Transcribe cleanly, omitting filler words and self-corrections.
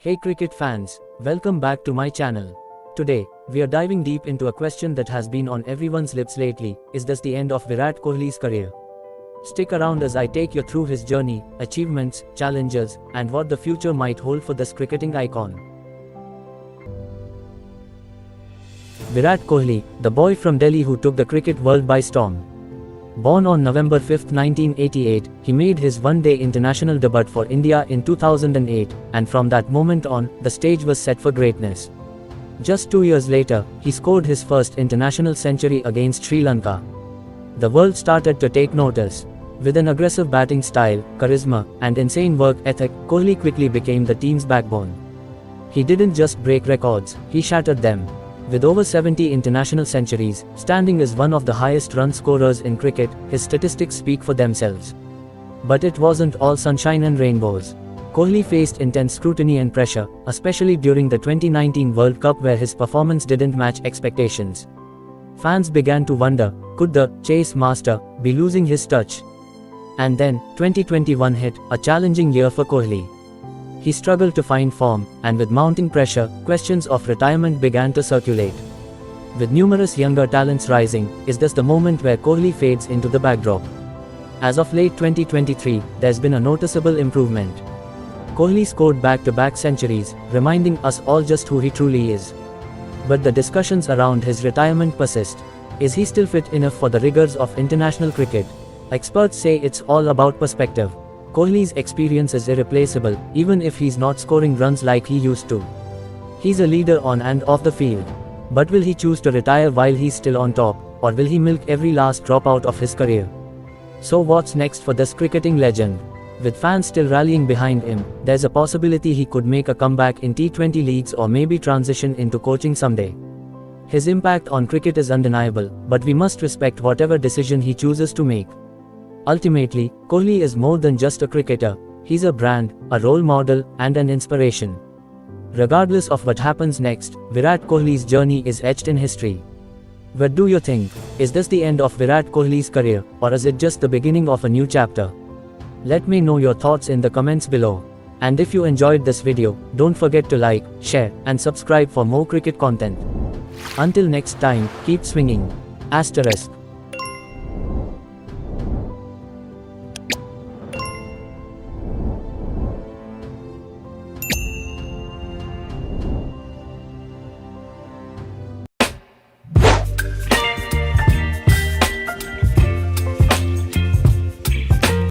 Hey cricket fans, welcome back to my channel. Today, we are diving deep into a question that has been on everyone's lips lately: is this the end of Virat Kohli's career? Stick around as I take you through his journey, achievements, challenges, and what the future might hold for this cricketing icon. Virat Kohli, the boy from Delhi who took the cricket world by storm. Born on November 5, 1988, he made his one-day international debut for India in 2008, and from that moment on, the stage was set for greatness. Just 2 years later, he scored his first international century against Sri Lanka. The world started to take notice. With an aggressive batting style, charisma, and insane work ethic, Kohli quickly became the team's backbone. He didn't just break records, he shattered them. With over 70 international centuries, standing as one of the highest run scorers in cricket, his statistics speak for themselves. But it wasn't all sunshine and rainbows. Kohli faced intense scrutiny and pressure, especially during the 2019 World Cup where his performance didn't match expectations. Fans began to wonder, could the chase master be losing his touch? And then, 2021 hit, a challenging year for Kohli. He struggled to find form, and with mounting pressure, questions of retirement began to circulate. With numerous younger talents rising, is this the moment where Kohli fades into the backdrop? As of late 2023, there's been a noticeable improvement. Kohli scored back-to-back centuries, reminding us all just who he truly is. But the discussions around his retirement persist. Is he still fit enough for the rigors of international cricket? Experts say it's all about perspective. Kohli's experience is irreplaceable, even if he's not scoring runs like he used to. He's a leader on and off the field. But will he choose to retire while he's still on top, or will he milk every last drop out of his career? So what's next for this cricketing legend? With fans still rallying behind him, there's a possibility he could make a comeback in T20 leagues or maybe transition into coaching someday. His impact on cricket is undeniable, but we must respect whatever decision he chooses to make. Ultimately, Kohli is more than just a cricketer. He's a brand, a role model, and an inspiration. Regardless of what happens next, Virat Kohli's journey is etched in history. What do you think? Is this the end of Virat Kohli's career, or is it just the beginning of a new chapter? Let me know your thoughts in the comments below. And if you enjoyed this video, don't forget to like, share, and subscribe for more cricket content. Until next time, keep swinging. ****